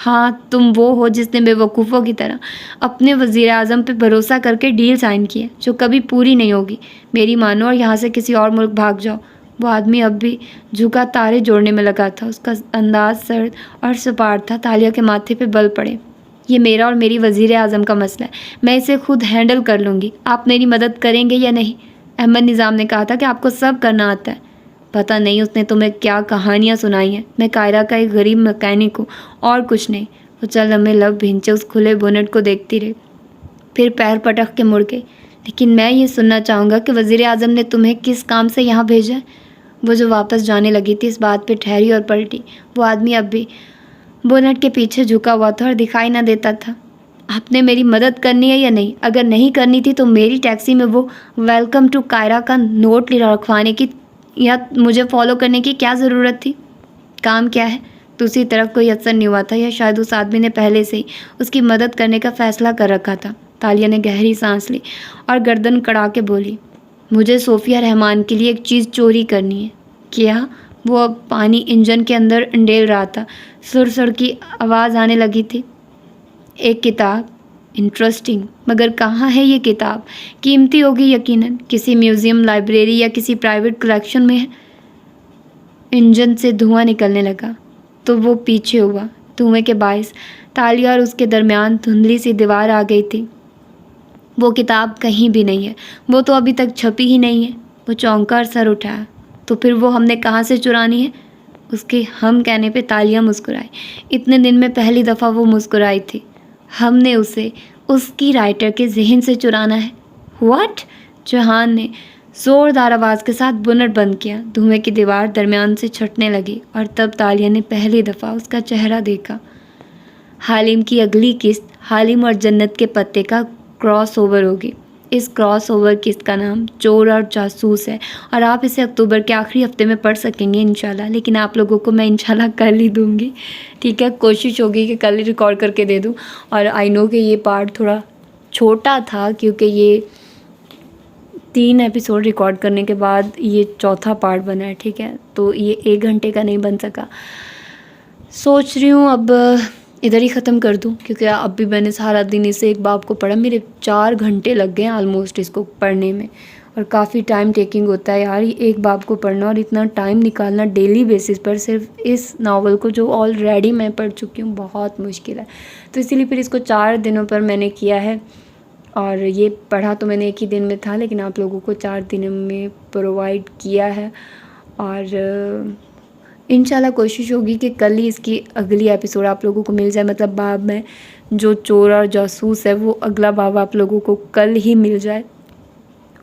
ہاں، تم وہ ہو جس نے بے وقوفوں کی طرح اپنے وزیر اعظم پہ بھروسہ کر کے ڈیل سائن کی ہے جو کبھی پوری نہیں ہوگی۔ میری مانو اور یہاں سے کسی اور ملک بھاگ جاؤ۔ وہ آدمی اب بھی جھکا تارے جوڑنے میں لگا تھا۔ اس کا انداز سرد اور سپاٹ تھا۔ تالیہ کے ماتھے پہ بل پڑے۔ یہ میرا اور میری وزیر اعظم کا مسئلہ ہے، میں اسے خود ہینڈل کر لوں گی۔ آپ میری مدد کریں گے یا نہیں؟ احمد نظام نے کہا تھا کہ آپ کو سب کرنا آتا ہے. پتہ نہیں اس نے تمہیں کیا کہانیاں سنائی ہیں. میں قاہرہ کا ایک غریب مکینک ہوں اور کچھ نہیں. وہ چل ہمیں لب بھینچے اس کھلے بونٹ کو دیکھتی رہی، پھر پیر پٹک کے مڑ گئی. لیکن میں یہ سننا چاہوں گا کہ وزیر اعظم نے تمہیں کس کام سے یہاں بھیجا ہے؟ وہ جو واپس جانے لگی تھی اس بات پہ ٹھہری اور پلٹی. وہ آدمی اب بھی بونٹ کے پیچھے جھکا ہوا تھا اور دکھائی نہ دیتا تھا. آپ نے میری مدد کرنی ہے یا نہیں؟ اگر نہیں کرنی تھی تو میری ٹیکسی میں وہ ویلکم ٹو قاہرہ کا نوٹ رکھوانے کی یا مجھے فالو کرنے کی کیا ضرورت تھی؟ کام کیا ہے؟ دوسری طرف کوئی اثر نہیں ہوا تھا یا شاید اس آدمی نے پہلے سے ہی اس کی مدد کرنے کا فیصلہ کر رکھا تھا. تالیہ نے گہری سانس لی اور گردن کڑا کے بولی، مجھے صوفیہ رحمان کے لیے ایک چیز چوری کرنی ہے. کیا؟ وہ اب پانی انجن کے اندر انڈیل رہا تھا. سر سر کی آواز آنے لگی تھی. ایک کتاب. انٹرسٹنگ. مگر کہاں ہے یہ کتاب؟ قیمتی ہوگی یقیناً، کسی میوزیم، لائبریری یا کسی پرائیویٹ کلیکشن میں ہے. انجن سے دھواں نکلنے لگا تو وہ پیچھے ہوا. دھوئیں کے باعث تالیہ اور اس کے درمیان دھندلی سی دیوار آ گئی تھی. وہ کتاب کہیں بھی نہیں ہے. وہ تو ابھی تک چھپی ہی نہیں ہے. وہ چونکا اور سر اٹھایا. تو پھر وہ ہم نے کہاں سے چرانی ہے؟ اس کے ہم کہنے پہ تالیہ مسکرائی. اتنے دن میں پہلی دفعہ وہ مسکرائی تھی. ہم نے اسے اس کی رائٹر کے ذہن سے چرانا ہے. واٹ؟ جہان نے زوردار آواز کے ساتھ بنٹ بند کیا. دھوئیں کی دیوار درمیان سے چھٹنے لگی اور تب تالیہ نے پہلی دفعہ اس کا چہرہ دیکھا. حالم کی اگلی قسط حالم اور جنت کے پتے کا کراس اوور ہوگی. اس کراس اوور قسط کا نام چور اور جاسوس ہے اور آپ اسے اکتوبر کے آخری ہفتے میں پڑھ سکیں گے انشاءاللہ. لیکن آپ لوگوں کو میں انشاءاللہ کل ہی دوں گی، ٹھیک ہے؟ کوشش ہوگی کہ کل ہی ریکارڈ کر کے دے دوں. اور آئی نو کہ یہ پارٹ تھوڑا چھوٹا تھا کیونکہ یہ 3 ایپیسوڈ ریکارڈ کرنے کے بعد یہ چوتھا پارٹ بنا ہے، ٹھیک ہے؟ تو یہ 1 گھنٹے کا نہیں بن سکا. سوچ رہی ہوں اب ادھر ہی ختم کر دوں کیونکہ اب بھی میں نے سارا دن اسے ایک باب کو پڑھا. میرے 4 گھنٹے لگ گئے آلموسٹ اس کو پڑھنے میں اور کافی ٹائم ٹیکنگ ہوتا ہے یار ایک باب کو پڑھنا اور اتنا ٹائم نکالنا ڈیلی بیسس پر صرف اس ناول کو جو آلریڈی میں پڑھ چکی ہوں بہت مشکل ہے. تو اسی لیے پھر اس کو 4 دنوں پر میں نے کیا ہے اور یہ پڑھا تو میں نے ایک ہی دن میں تھا لیکن آپ لوگوں کو 4 دنوں میں پرووائڈ کیا ہے. اور انشاءاللہ کوشش ہوگی کہ کل ہی اس کی اگلی ایپیسوڈ آپ لوگوں کو مل جائے. مطلب باب میں جو چور اور جاسوس ہے وہ اگلا باب آپ لوگوں کو کل ہی مل جائے،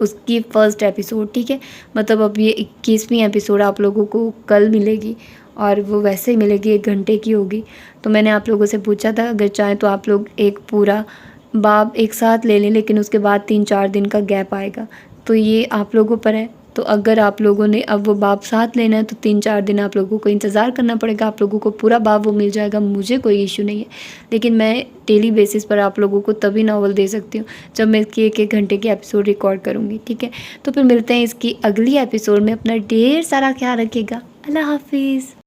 اس کی فرسٹ ایپیسوڈ، ٹھیک ہے؟ مطلب اب یہ 21ویں ایپیسوڈ آپ لوگوں کو کل ملے گی اور وہ ویسے ہی ملے گی 1 گھنٹے کی ہوگی. تو میں نے آپ لوگوں سے پوچھا تھا اگر چاہیں تو آپ لوگ ایک پورا باب ایک ساتھ لے لیں لیکن اس کے بعد 3-4 دن کا گیپ آئے گا. تو یہ آپ لوگوں پر ہے. تو اگر آپ لوگوں نے اب وہ باب ساتھ لینا ہے تو 3-4 دن آپ لوگوں کو انتظار کرنا پڑے گا. آپ لوگوں کو پورا باب وہ مل جائے گا، مجھے کوئی ایشو نہیں ہے. لیکن میں ڈیلی بیسس پر آپ لوگوں کو تبھی ناول دے سکتی ہوں جب میں اس کی 1-1 گھنٹے کی ایپیسوڈ ریکارڈ کروں گی، ٹھیک ہے؟ تو پھر ملتے ہیں اس کی اگلی ایپیسوڈ میں. اپنا ڈھیر سارا خیال رکھیے گا. اللہ حافظ.